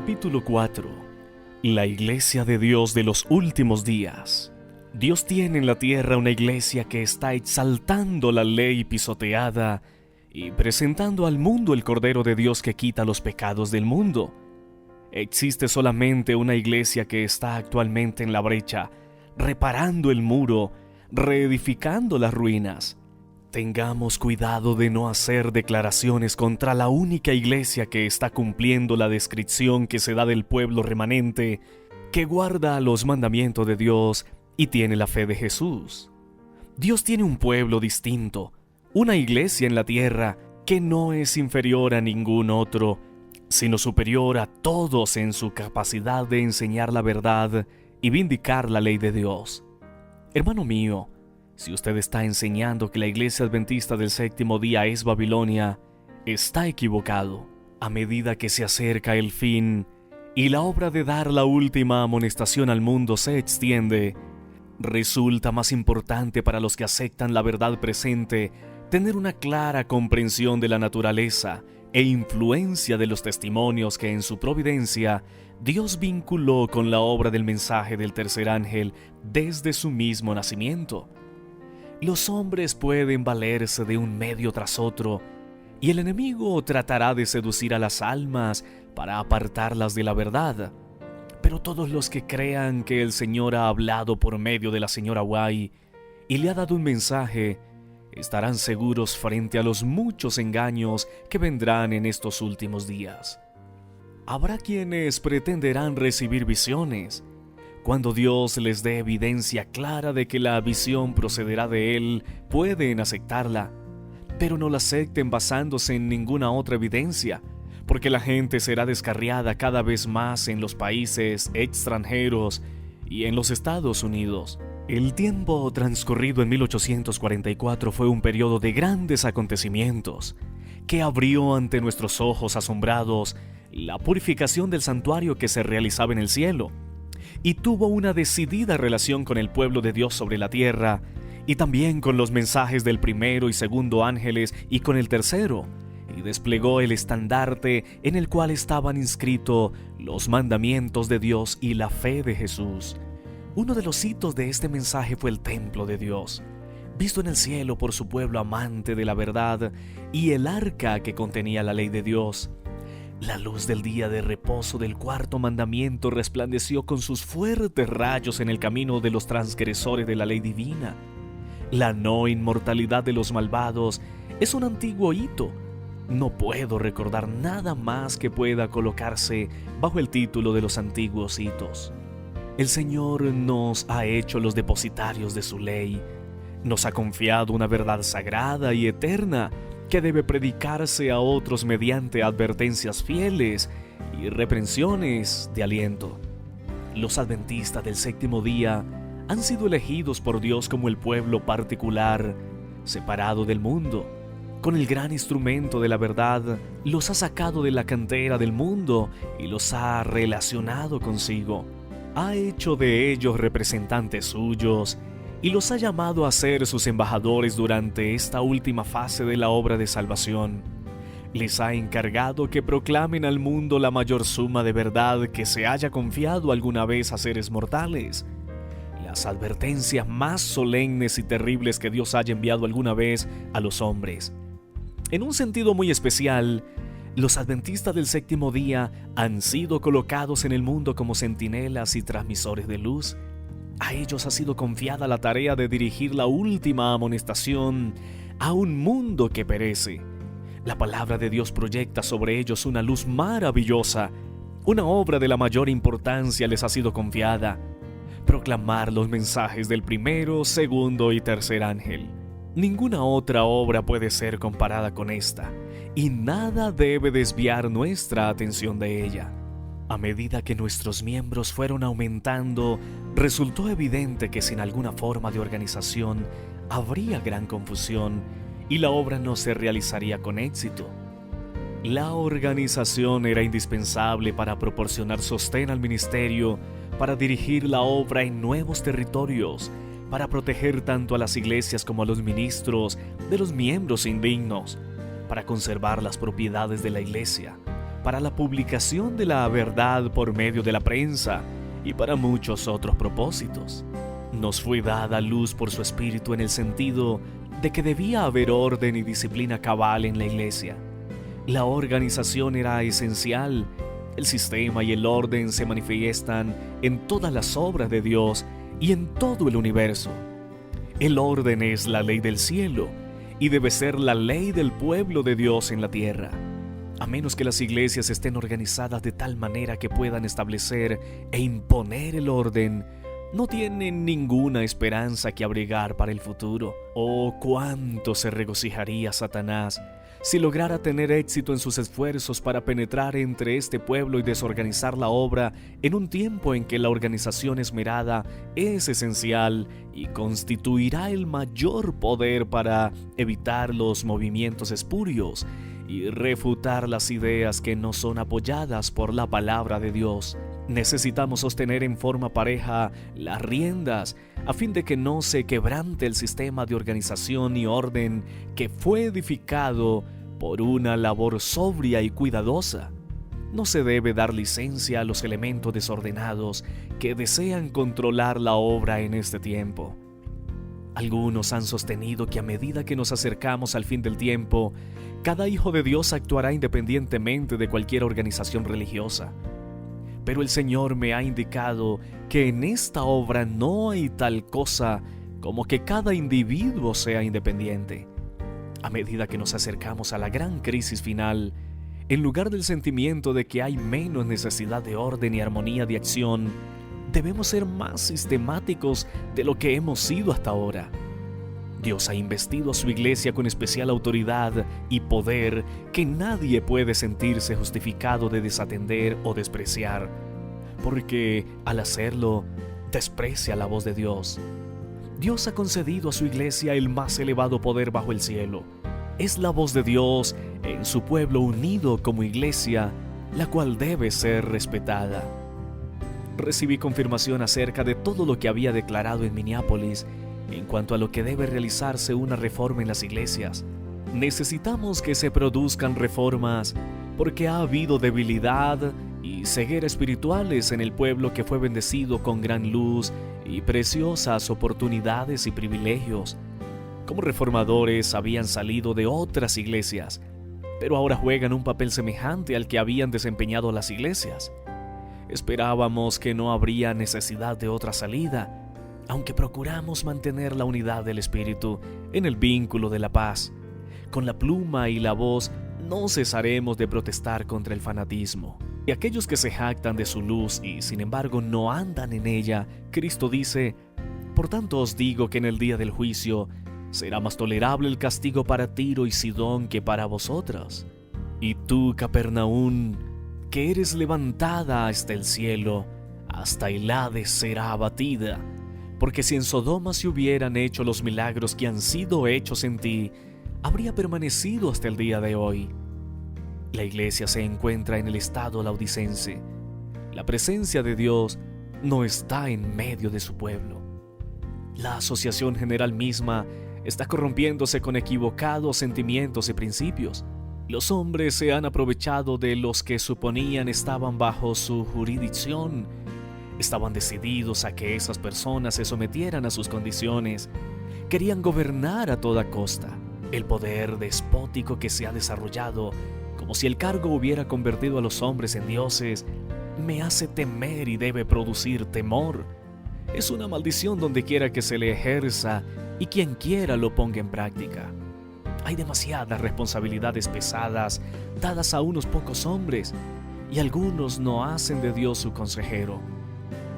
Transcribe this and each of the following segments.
Capítulo 4. La Iglesia de Dios de los últimos días. Dios tiene en la tierra una iglesia que está exaltando la ley pisoteada y presentando al mundo el Cordero de Dios que quita los pecados del mundo. Existe solamente una iglesia que está actualmente en la brecha, reparando el muro, reedificando las ruinas. Tengamos cuidado de no hacer declaraciones contra la única iglesia que está cumpliendo la descripción que se da del pueblo remanente, que guarda los mandamientos de Dios y tiene la fe de Jesús. Dios tiene un pueblo distinto, una iglesia en la tierra que no es inferior a ningún otro, sino superior a todos en su capacidad de enseñar la verdad y vindicar la ley de Dios. Hermano mío, si usted está enseñando que la iglesia adventista del séptimo día es Babilonia, está equivocado. A medida que se acerca el fin y la obra de dar la última amonestación al mundo se extiende, resulta más importante para los que aceptan la verdad presente tener una clara comprensión de la naturaleza e influencia de los testimonios que en su providencia Dios vinculó con la obra del mensaje del tercer ángel desde su mismo nacimiento. Los hombres pueden valerse de un medio tras otro, y el enemigo tratará de seducir a las almas para apartarlas de la verdad. Pero todos los que crean que el Señor ha hablado por medio de la señora White y le ha dado un mensaje, estarán seguros frente a los muchos engaños que vendrán en estos últimos días. Habrá quienes pretenderán recibir visiones. Cuando Dios les dé evidencia clara de que la visión procederá de Él, pueden aceptarla, pero no la acepten basándose en ninguna otra evidencia, porque la gente será descarriada cada vez más en los países extranjeros y en los Estados Unidos. El tiempo transcurrido en 1844 fue un periodo de grandes acontecimientos, que abrió ante nuestros ojos asombrados la purificación del santuario que se realizaba en el cielo, y tuvo una decidida relación con el pueblo de Dios sobre la tierra, y también con los mensajes del primero y segundo ángeles y con el tercero, y desplegó el estandarte en el cual estaban inscritos los mandamientos de Dios y la fe de Jesús. Uno de los hitos de este mensaje fue el templo de Dios, visto en el cielo por su pueblo amante de la verdad, y el arca que contenía la ley de Dios. La luz del día de reposo del cuarto mandamiento resplandeció con sus fuertes rayos en el camino de los transgresores de la ley divina. La no inmortalidad de los malvados es un antiguo hito. No puedo recordar nada más que pueda colocarse bajo el título de los antiguos hitos. El Señor nos ha hecho los depositarios de su ley. Nos ha confiado una verdad sagrada y eterna que debe predicarse a otros mediante advertencias fieles y reprensiones de aliento. Los adventistas del séptimo día han sido elegidos por Dios como el pueblo particular, separado del mundo. Con el gran instrumento de la verdad, los ha sacado de la cantera del mundo y los ha relacionado consigo. Ha hecho de ellos representantes suyos y los ha llamado a ser sus embajadores durante esta última fase de la obra de salvación. Les ha encargado que proclamen al mundo la mayor suma de verdad que se haya confiado alguna vez a seres mortales. Las advertencias más solemnes y terribles que Dios haya enviado alguna vez a los hombres. En un sentido muy especial, los adventistas del séptimo día han sido colocados en el mundo como centinelas y transmisores de luz. A ellos ha sido confiada la tarea de dirigir la última amonestación a un mundo que perece. La palabra de Dios proyecta sobre ellos una luz maravillosa. Una obra de la mayor importancia les ha sido confiada: proclamar los mensajes del primero, segundo y tercer ángel. Ninguna otra obra puede ser comparada con esta, y nada debe desviar nuestra atención de ella. A medida que nuestros miembros fueron aumentando, resultó evidente que sin alguna forma de organización habría gran confusión y la obra no se realizaría con éxito. La organización era indispensable para proporcionar sostén al ministerio, para dirigir la obra en nuevos territorios, para proteger tanto a las iglesias como a los ministros de los miembros indignos, para conservar las propiedades de la iglesia, para la publicación de la verdad por medio de la prensa y para muchos otros propósitos. Nos fue dada luz por su espíritu en el sentido de que debía haber orden y disciplina cabal en la iglesia. La organización era esencial. El sistema y el orden se manifiestan en todas las obras de Dios y en todo el universo. El orden es la ley del cielo y debe ser la ley del pueblo de Dios en la tierra. A menos que las iglesias estén organizadas de tal manera que puedan establecer e imponer el orden, no tienen ninguna esperanza que abrigar para el futuro. Oh, cuánto se regocijaría Satanás si lograra tener éxito en sus esfuerzos para penetrar entre este pueblo y desorganizar la obra en un tiempo en que la organización esmerada es esencial y constituirá el mayor poder para evitar los movimientos espurios y refutar las ideas que no son apoyadas por la palabra de Dios. Necesitamos sostener en forma pareja las riendas a fin de que no se quebrante el sistema de organización y orden que fue edificado por una labor sobria y cuidadosa. No se debe dar licencia a los elementos desordenados que desean controlar la obra en este tiempo. Algunos han sostenido que a medida que nos acercamos al fin del tiempo, cada hijo de Dios actuará independientemente de cualquier organización religiosa. Pero el Señor me ha indicado que en esta obra no hay tal cosa como que cada individuo sea independiente. A medida que nos acercamos a la gran crisis final, en lugar del sentimiento de que hay menos necesidad de orden y armonía de acción, debemos ser más sistemáticos de lo que hemos sido hasta ahora. Dios ha investido a su iglesia con especial autoridad y poder que nadie puede sentirse justificado de desatender o despreciar, porque al hacerlo, desprecia la voz de Dios. Dios ha concedido a su iglesia el más elevado poder bajo el cielo. Es la voz de Dios en su pueblo unido como iglesia, la cual debe ser respetada. Recibí confirmación acerca de todo lo que había declarado en Minneapolis en cuanto a lo que debe realizarse una reforma en las iglesias. Necesitamos que se produzcan reformas porque ha habido debilidad y ceguera espirituales en el pueblo que fue bendecido con gran luz y preciosas oportunidades y privilegios. Como reformadores habían salido de otras iglesias, pero ahora juegan un papel semejante al que habían desempeñado las iglesias. Esperábamos que no habría necesidad de otra salida, aunque procuramos mantener la unidad del espíritu en el vínculo de la paz. Con la pluma y la voz no cesaremos de protestar contra el fanatismo. Y aquellos que se jactan de su luz y sin embargo no andan en ella, Cristo dice: por tanto os digo que en el día del juicio será más tolerable el castigo para Tiro y Sidón que para vosotros. Y tú, Capernaum, que eres levantada hasta el cielo, hasta el Hades será abatida. Porque si en Sodoma se hubieran hecho los milagros que han sido hechos en ti, habría permanecido hasta el día de hoy. La iglesia se encuentra en el estado laodicense. La presencia de Dios no está en medio de su pueblo. La asociación general misma está corrompiéndose con equivocados sentimientos y principios. Los hombres se han aprovechado de los que suponían estaban bajo su jurisdicción. Estaban decididos a que esas personas se sometieran a sus condiciones. Querían gobernar a toda costa. El poder despótico que se ha desarrollado, como si el cargo hubiera convertido a los hombres en dioses, me hace temer y debe producir temor. Es una maldición donde quiera que se le ejerza y quien quiera lo ponga en práctica. Hay demasiadas responsabilidades pesadas dadas a unos pocos hombres y algunos no hacen de Dios su consejero.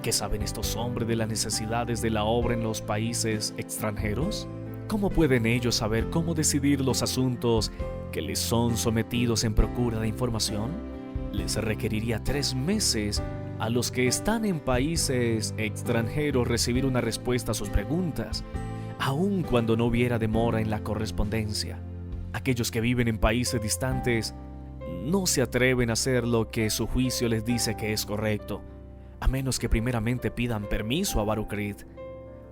¿Qué saben estos hombres de las necesidades de la obra en los países extranjeros? ¿Cómo pueden ellos saber cómo decidir los asuntos que les son sometidos en procura de información? Les requeriría 3 meses a los que están en países extranjeros recibir una respuesta a sus preguntas, aun cuando no hubiera demora en la correspondencia. Aquellos que viven en países distantes no se atreven a hacer lo que su juicio les dice que es correcto, a menos que primeramente pidan permiso a Baruch Reed.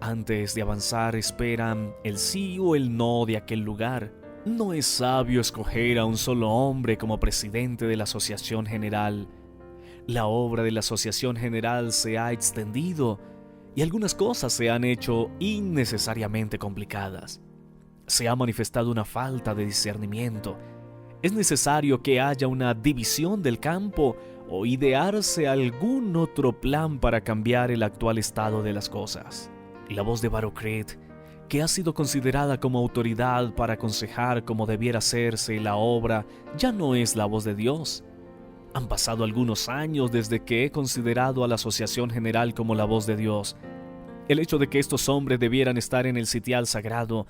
Antes de avanzar esperan el sí o el no de aquel lugar. No es sabio escoger a un solo hombre como presidente de la Asociación General. La obra de la Asociación General se ha extendido y algunas cosas se han hecho innecesariamente complicadas. Se ha manifestado una falta de discernimiento. Es necesario que haya una división del campo o idearse algún otro plan para cambiar el actual estado de las cosas. La voz de Baruch Reed, que ha sido considerada como autoridad para aconsejar cómo debiera hacerse la obra, ya no es la voz de Dios. Han pasado algunos años desde que he considerado a la Asociación General como la voz de Dios. El hecho de que estos hombres debieran estar en el sitial sagrado,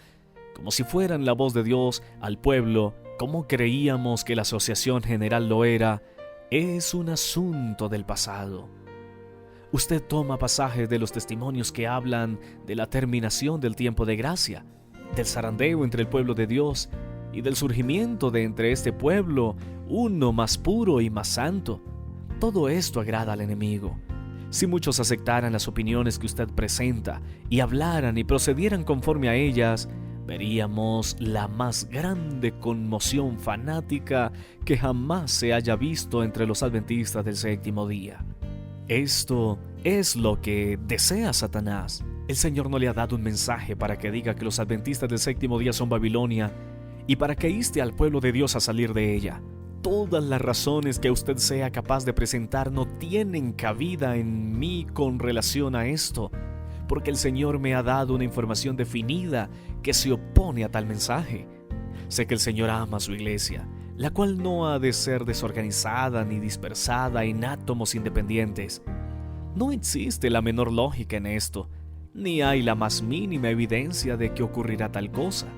como si fueran la voz de Dios al pueblo, como creíamos que la Asociación General lo era, es un asunto del pasado. Usted toma pasajes de los testimonios que hablan de la terminación del tiempo de gracia, del zarandeo entre el pueblo de Dios y del surgimiento de entre este pueblo uno más puro y más santo. Todo esto agrada al enemigo. Si muchos aceptaran las opiniones que usted presenta y hablaran y procedieran conforme a ellas, veríamos la más grande conmoción fanática que jamás se haya visto entre los adventistas del séptimo día. Esto es lo que desea Satanás. El Señor no le ha dado un mensaje para que diga que los adventistas del séptimo día son Babilonia y para que inste al pueblo de Dios a salir de ella. Todas las razones que usted sea capaz de presentar no tienen cabida en mí con relación a esto, porque el Señor me ha dado una información definida que se opone a tal mensaje. Sé que el Señor ama a su iglesia, la cual no ha de ser desorganizada ni dispersada en átomos independientes. No existe la menor lógica en esto, ni hay la más mínima evidencia de que ocurrirá tal cosa.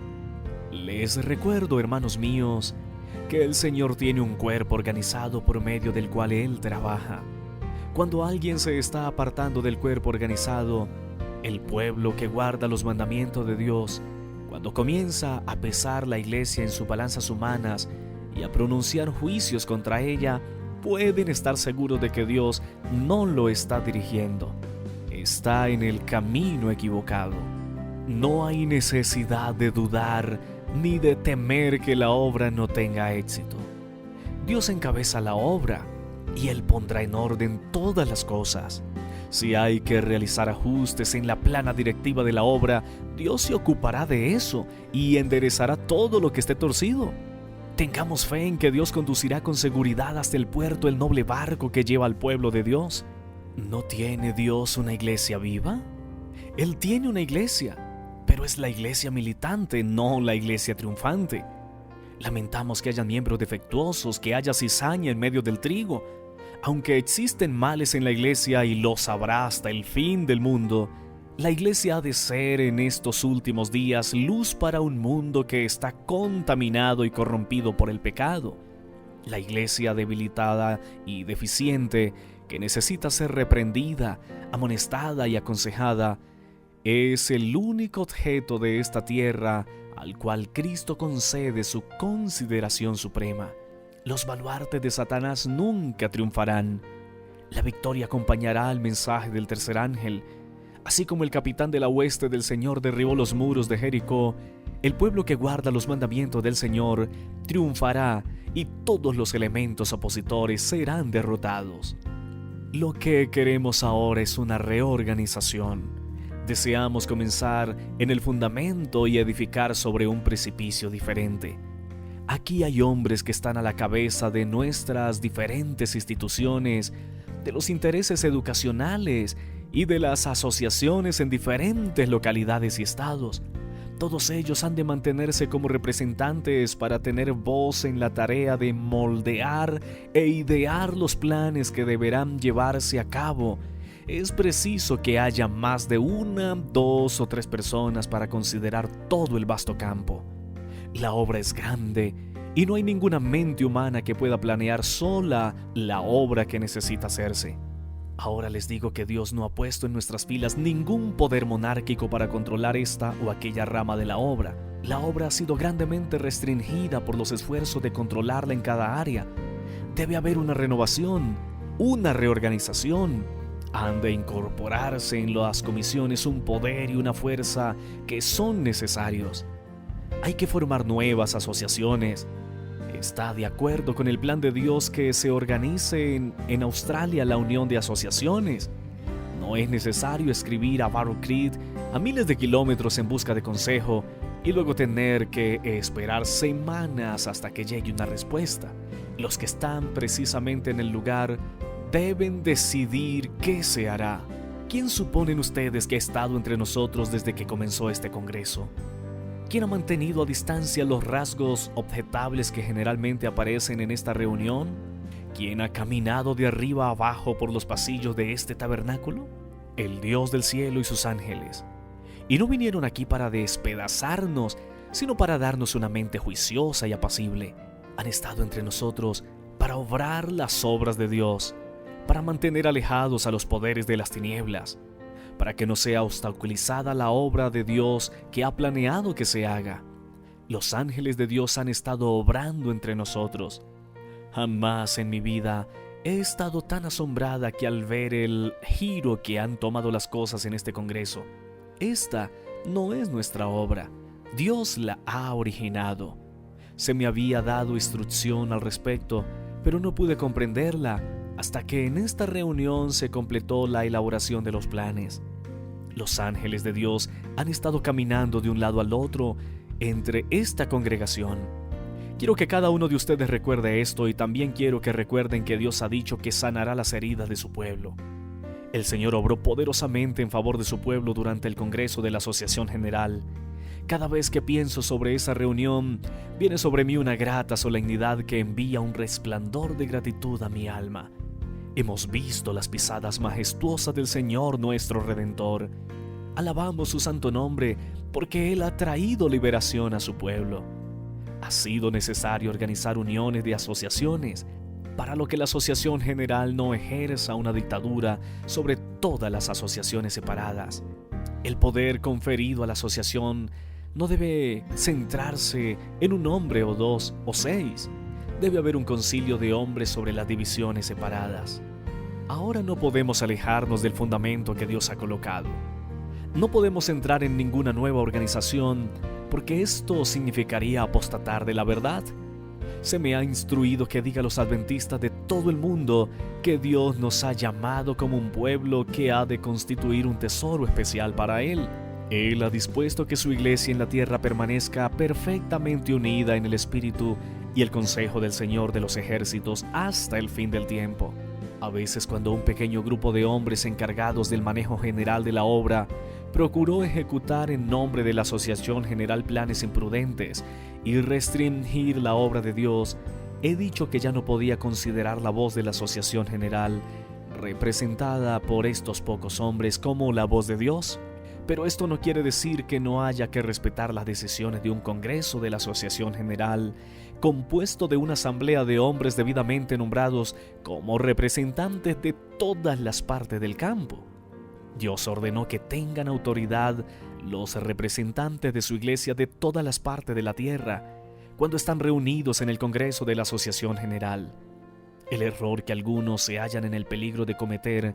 Les recuerdo, hermanos míos, que el Señor tiene un cuerpo organizado por medio del cual Él trabaja. Cuando alguien se está apartando del cuerpo organizado, el pueblo que guarda los mandamientos de Dios, cuando comienza a pesar la iglesia en sus balanzas humanas y a pronunciar juicios contra ella, pueden estar seguros de que Dios no lo está dirigiendo. Está en el camino equivocado. No hay necesidad de dudar ni de temer que la obra no tenga éxito. Dios encabeza la obra y Él pondrá en orden todas las cosas. Si hay que realizar ajustes en la plana directiva de la obra, Dios se ocupará de eso y enderezará todo lo que esté torcido. Tengamos fe en que Dios conducirá con seguridad hasta el puerto el noble barco que lleva al pueblo de Dios. ¿No tiene Dios una iglesia viva? Él tiene una iglesia, pero es la iglesia militante, no la iglesia triunfante. Lamentamos que haya miembros defectuosos, que haya cizaña en medio del trigo. Aunque existen males en la iglesia y lo sabrá hasta el fin del mundo, la iglesia ha de ser en estos últimos días luz para un mundo que está contaminado y corrompido por el pecado. La iglesia debilitada y deficiente, que necesita ser reprendida, amonestada y aconsejada, es el único objeto de esta tierra al cual Cristo concede su consideración suprema. Los baluartes de Satanás nunca triunfarán. La victoria acompañará al mensaje del tercer ángel. Así como el capitán de la hueste del Señor derribó los muros de Jericó, el pueblo que guarda los mandamientos del Señor triunfará y todos los elementos opositores serán derrotados. Lo que queremos ahora es una reorganización. Deseamos comenzar en el fundamento y edificar sobre un precipicio diferente. Aquí hay hombres que están a la cabeza de nuestras diferentes instituciones, de los intereses educacionales y de las asociaciones en diferentes localidades y estados. Todos ellos han de mantenerse como representantes para tener voz en la tarea de moldear e idear los planes que deberán llevarse a cabo. Es preciso que haya más de una, dos o tres personas para considerar todo el vasto campo. La obra es grande y no hay ninguna mente humana que pueda planear sola la obra que necesita hacerse. Ahora les digo que Dios no ha puesto en nuestras filas ningún poder monárquico para controlar esta o aquella rama de la obra. La obra ha sido grandemente restringida por los esfuerzos de controlarla en cada área. Debe haber una renovación, una reorganización. Han de incorporarse en las comisiones un poder y una fuerza que son necesarios. Hay que formar nuevas asociaciones. ¿Está de acuerdo con el plan de Dios que se organice en Australia la unión de asociaciones? No es necesario escribir a Barrow Creek a miles de kilómetros en busca de consejo y luego tener que esperar semanas hasta que llegue una respuesta. Los que están precisamente en el lugar deben decidir qué se hará. ¿Quién suponen ustedes que ha estado entre nosotros desde que comenzó este congreso? ¿Quién ha mantenido a distancia los rasgos objetables que generalmente aparecen en esta reunión? ¿Quién ha caminado de arriba a abajo por los pasillos de este tabernáculo? El Dios del cielo y sus ángeles. Y no vinieron aquí para despedazarnos, sino para darnos una mente juiciosa y apacible. Han estado entre nosotros para obrar las obras de Dios, para mantener alejados a los poderes de las tinieblas, para que no sea obstaculizada la obra de Dios que ha planeado que se haga. Los ángeles de Dios han estado obrando entre nosotros. Jamás en mi vida he estado tan asombrada que al ver el giro que han tomado las cosas en este congreso. Esta no es nuestra obra, Dios la ha originado. Se me había dado instrucción al respecto, pero no pude comprenderla hasta que en esta reunión se completó la elaboración de los planes. Los ángeles de Dios han estado caminando de un lado al otro entre esta congregación. Quiero que cada uno de ustedes recuerde esto y también quiero que recuerden que Dios ha dicho que sanará las heridas de su pueblo. El Señor obró poderosamente en favor de su pueblo durante el Congreso de la Asociación General. Cada vez que pienso sobre esa reunión, viene sobre mí una grata solemnidad que envía un resplandor de gratitud a mi alma. Hemos visto las pisadas majestuosas del Señor nuestro Redentor. Alabamos su santo nombre porque Él ha traído liberación a su pueblo. Ha sido necesario organizar uniones de asociaciones, para lo que la Asociación General no ejerza una dictadura sobre todas las asociaciones separadas. El poder conferido a la asociación no debe centrarse en un hombre o dos o seis. Debe haber un concilio de hombres sobre las divisiones separadas. Ahora no podemos alejarnos del fundamento que Dios ha colocado. No podemos entrar en ninguna nueva organización porque esto significaría apostatar de la verdad. Se me ha instruido que diga a los adventistas de todo el mundo que Dios nos ha llamado como un pueblo que ha de constituir un tesoro especial para Él. Él ha dispuesto que su iglesia en la tierra permanezca perfectamente unida en el Espíritu y el consejo del Señor de los ejércitos hasta el fin del tiempo. A veces, cuando un pequeño grupo de hombres encargados del manejo general de la obra procuró ejecutar en nombre de la Asociación General planes imprudentes y restringir la obra de Dios, he dicho que ya no podía considerar la voz de la Asociación General, representada por estos pocos hombres, como la voz de Dios. Pero esto no quiere decir que no haya que respetar las decisiones de un congreso de la Asociación General, compuesto de una asamblea de hombres debidamente nombrados como representantes de todas las partes del campo. Dios ordenó que tengan autoridad los representantes de su iglesia de todas las partes de la tierra cuando están reunidos en el Congreso de la Asociación General. El error que algunos se hallan en el peligro de cometer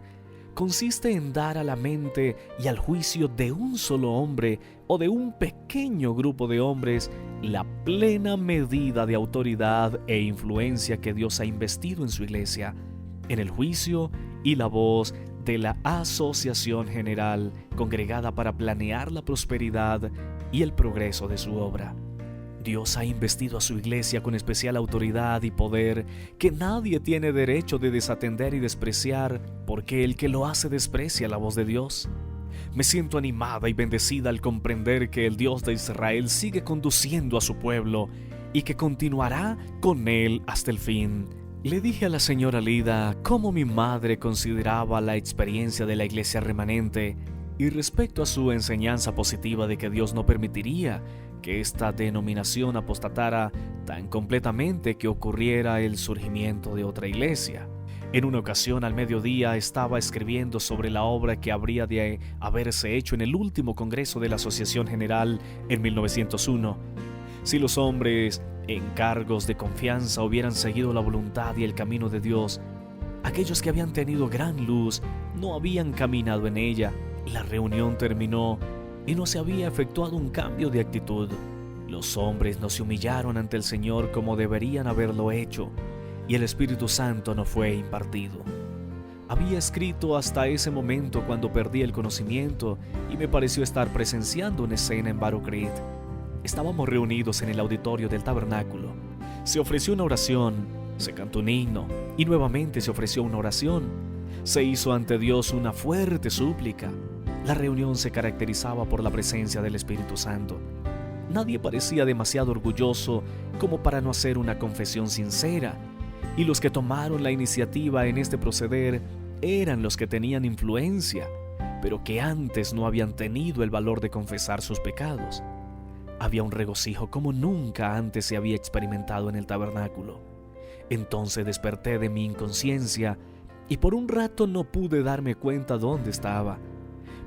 consiste en dar a la mente y al juicio de un solo hombre o de un pequeño grupo de hombres la plena medida de autoridad e influencia que Dios ha investido en su iglesia, en el juicio y la voz de la Asociación General congregada para planear la prosperidad y el progreso de su obra. Dios ha investido a su iglesia con especial autoridad y poder que nadie tiene derecho de desatender y despreciar, porque el que lo hace desprecia la voz de Dios. Me siento animada y bendecida al comprender que el Dios de Israel sigue conduciendo a su pueblo y que continuará con él hasta el fin. Le dije a la señora Lida cómo mi madre consideraba la experiencia de la iglesia remanente y respecto a su enseñanza positiva de que Dios no permitiría que esta denominación apostatara tan completamente que ocurriera el surgimiento de otra iglesia. En una ocasión al mediodía estaba escribiendo sobre la obra que habría de haberse hecho en el último congreso de la Asociación General en 1901. Si los hombres en cargos de confianza hubieran seguido la voluntad y el camino de Dios, aquellos que habían tenido gran luz no habían caminado en ella. La reunión terminó y no se había efectuado un cambio de actitud. Los hombres no se humillaron ante el Señor como deberían haberlo hecho, y el Espíritu Santo no fue impartido. Había escrito hasta ese momento cuando perdí el conocimiento y me pareció estar presenciando una escena en Battle Creek. Estábamos reunidos en el auditorio del tabernáculo. Se ofreció una oración, se cantó un himno y nuevamente se ofreció una oración. Se hizo ante Dios una fuerte súplica. La reunión se caracterizaba por la presencia del Espíritu Santo. Nadie parecía demasiado orgulloso como para no hacer una confesión sincera, y los que tomaron la iniciativa en este proceder eran los que tenían influencia, pero que antes no habían tenido el valor de confesar sus pecados. Había un regocijo como nunca antes se había experimentado en el tabernáculo. Entonces desperté de mi inconsciencia y por un rato no pude darme cuenta dónde estaba.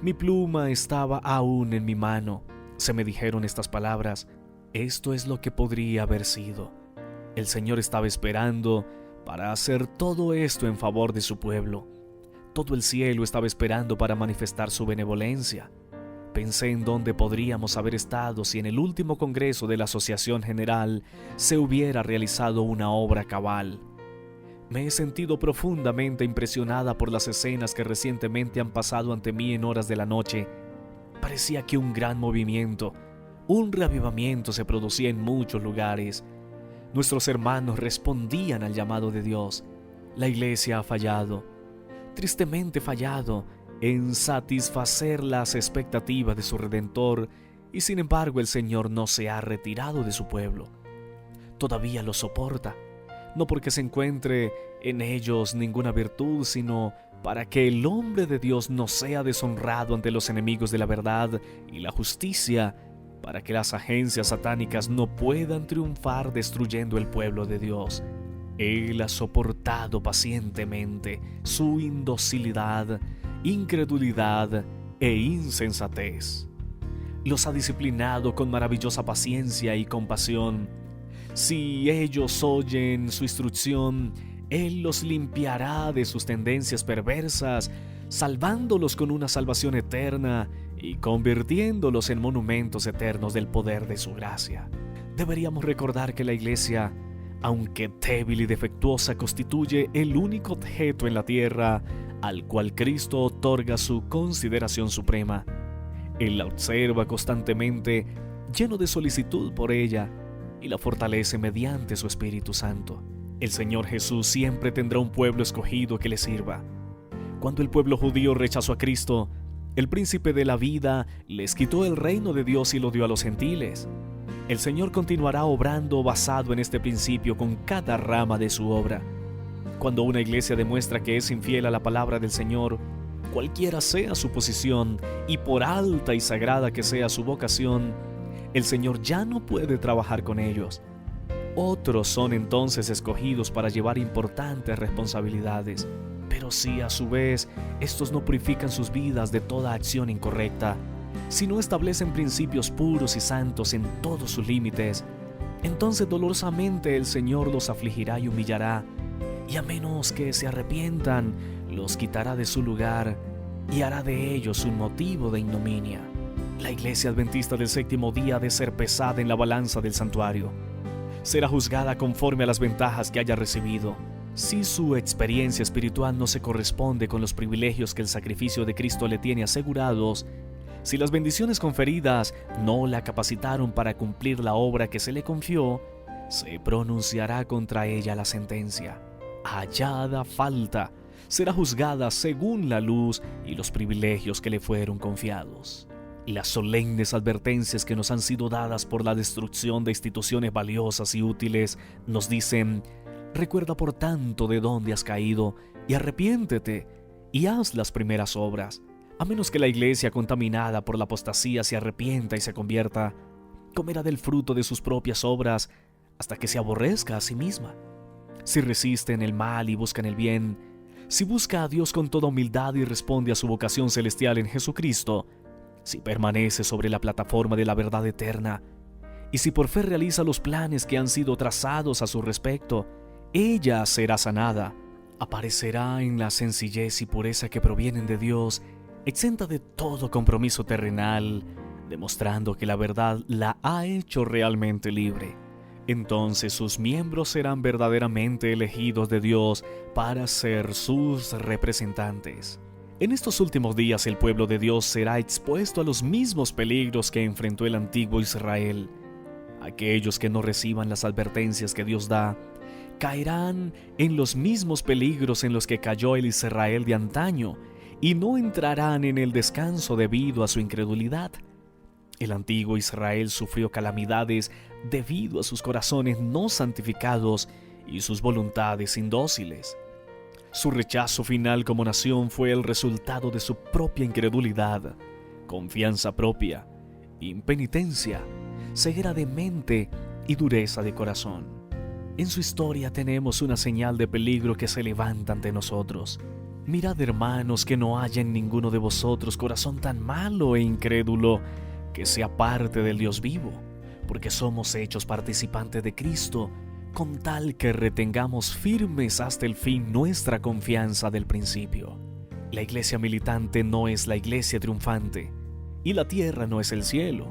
Mi pluma estaba aún en mi mano. Se me dijeron estas palabras: esto es lo que podría haber sido. El Señor estaba esperando para hacer todo esto en favor de su pueblo. Todo el cielo estaba esperando para manifestar su benevolencia. Pensé en dónde podríamos haber estado si en el último congreso de la Asociación General se hubiera realizado una obra cabal. Me he sentido profundamente impresionada por las escenas que recientemente han pasado ante mí en horas de la noche. Parecía que un gran movimiento, un reavivamiento se producía en muchos lugares. Nuestros hermanos respondían al llamado de Dios. La iglesia ha fallado, tristemente fallado, en satisfacer las expectativas de su Redentor, y sin embargo el Señor no se ha retirado de su pueblo. Todavía lo soporta, no porque se encuentre en ellos ninguna virtud, sino para que el hombre de Dios no sea deshonrado ante los enemigos de la verdad y la justicia, para que las agencias satánicas no puedan triunfar destruyendo el pueblo de Dios. Él ha soportado pacientemente su indocilidad, incredulidad e insensatez. Los ha disciplinado con maravillosa paciencia y compasión. Si ellos oyen su instrucción, Él los limpiará de sus tendencias perversas, salvándolos con una salvación eterna y convirtiéndolos en monumentos eternos del poder de su gracia. Deberíamos recordar que la iglesia, aunque débil y defectuosa, constituye el único objeto en la tierra al cual Cristo otorga su consideración suprema. Él la observa constantemente, lleno de solicitud por ella, y la fortalece mediante su Espíritu Santo. El Señor Jesús siempre tendrá un pueblo escogido que le sirva. Cuando el pueblo judío rechazó a Cristo, el príncipe de la vida les quitó el reino de Dios y lo dio a los gentiles. El Señor continuará obrando basado en este principio con cada rama de su obra. Cuando una iglesia demuestra que es infiel a la palabra del Señor, cualquiera sea su posición y por alta y sagrada que sea su vocación, el Señor ya no puede trabajar con ellos. Otros son entonces escogidos para llevar importantes responsabilidades, pero si a su vez estos no purifican sus vidas de toda acción incorrecta, si no establecen principios puros y santos en todos sus límites, entonces dolorosamente el Señor los afligirá y humillará, y a menos que se arrepientan, los quitará de su lugar y hará de ellos un motivo de ignominia. La iglesia adventista del séptimo día ha de ser pesada en la balanza del santuario. Será juzgada conforme a las ventajas que haya recibido. Si su experiencia espiritual no se corresponde con los privilegios que el sacrificio de Cristo le tiene asegurados, si las bendiciones conferidas no la capacitaron para cumplir la obra que se le confió, se pronunciará contra ella la sentencia. Hallada falta, será juzgada según la luz y los privilegios que le fueron confiados. Las solemnes advertencias que nos han sido dadas por la destrucción de instituciones valiosas y útiles nos dicen: recuerda por tanto de dónde has caído y arrepiéntete y haz las primeras obras. A menos que la iglesia contaminada por la apostasía se arrepienta y se convierta, comerá del fruto de sus propias obras hasta que se aborrezca a sí misma. Si resisten el mal y buscan el bien, si busca a Dios con toda humildad y responde a su vocación celestial en Jesucristo, si permanece sobre la plataforma de la verdad eterna, y si por fe realiza los planes que han sido trazados a su respecto, ella será sanada, aparecerá en la sencillez y pureza que provienen de Dios, exenta de todo compromiso terrenal, demostrando que la verdad la ha hecho realmente libre. Entonces sus miembros serán verdaderamente elegidos de Dios para ser sus representantes. En estos últimos días el pueblo de Dios será expuesto a los mismos peligros que enfrentó el antiguo Israel. Aquellos que no reciban las advertencias que Dios da, caerán en los mismos peligros en los que cayó el Israel de antaño y no entrarán en el descanso debido a su incredulidad. El antiguo Israel sufrió calamidades debido a sus corazones no santificados y sus voluntades indóciles. Su rechazo final como nación fue el resultado de su propia incredulidad, confianza propia, impenitencia, ceguera de mente y dureza de corazón. En su historia tenemos una señal de peligro que se levanta ante nosotros. Mirad, hermanos, que no haya en ninguno de vosotros corazón tan malo e incrédulo que sea parte del Dios vivo, porque somos hechos participantes de Cristo, con tal que retengamos firmes hasta el fin nuestra confianza del principio. La iglesia militante no es la iglesia triunfante, y la tierra no es el cielo.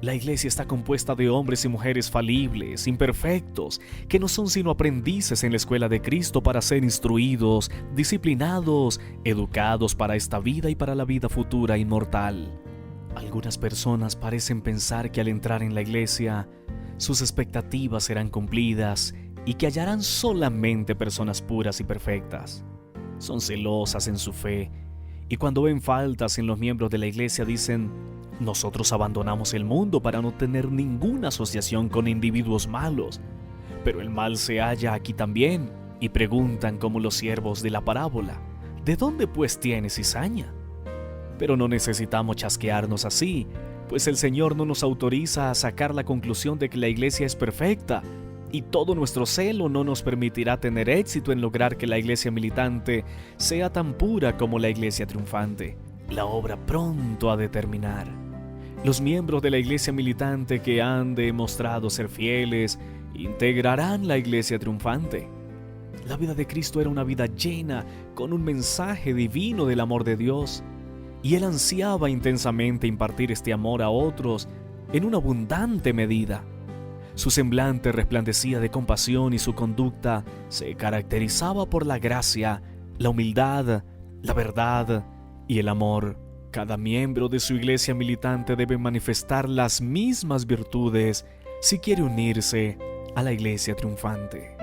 La iglesia está compuesta de hombres y mujeres falibles, imperfectos, que no son sino aprendices en la escuela de Cristo para ser instruidos, disciplinados, educados para esta vida y para la vida futura inmortal. Algunas personas parecen pensar que al entrar en la iglesia, sus expectativas serán cumplidas y que hallarán solamente personas puras y perfectas. Son celosas en su fe y cuando ven faltas en los miembros de la iglesia dicen: nosotros abandonamos el mundo para no tener ninguna asociación con individuos malos, pero el mal se halla aquí también, y preguntan como los siervos de la parábola: ¿de dónde pues tienes cizaña? Pero no necesitamos chasquearnos así, pues el Señor no nos autoriza a sacar la conclusión de que la iglesia es perfecta, y todo nuestro celo no nos permitirá tener éxito en lograr que la iglesia militante sea tan pura como la iglesia triunfante. La obra pronto ha de terminar. Los miembros de la iglesia militante que han demostrado ser fieles integrarán la iglesia triunfante. La vida de Cristo era una vida llena con un mensaje divino del amor de Dios, y Él ansiaba intensamente impartir este amor a otros en una abundante medida. Su semblante resplandecía de compasión y su conducta se caracterizaba por la gracia, la humildad, la verdad y el amor. Cada miembro de su iglesia militante debe manifestar las mismas virtudes si quiere unirse a la iglesia triunfante.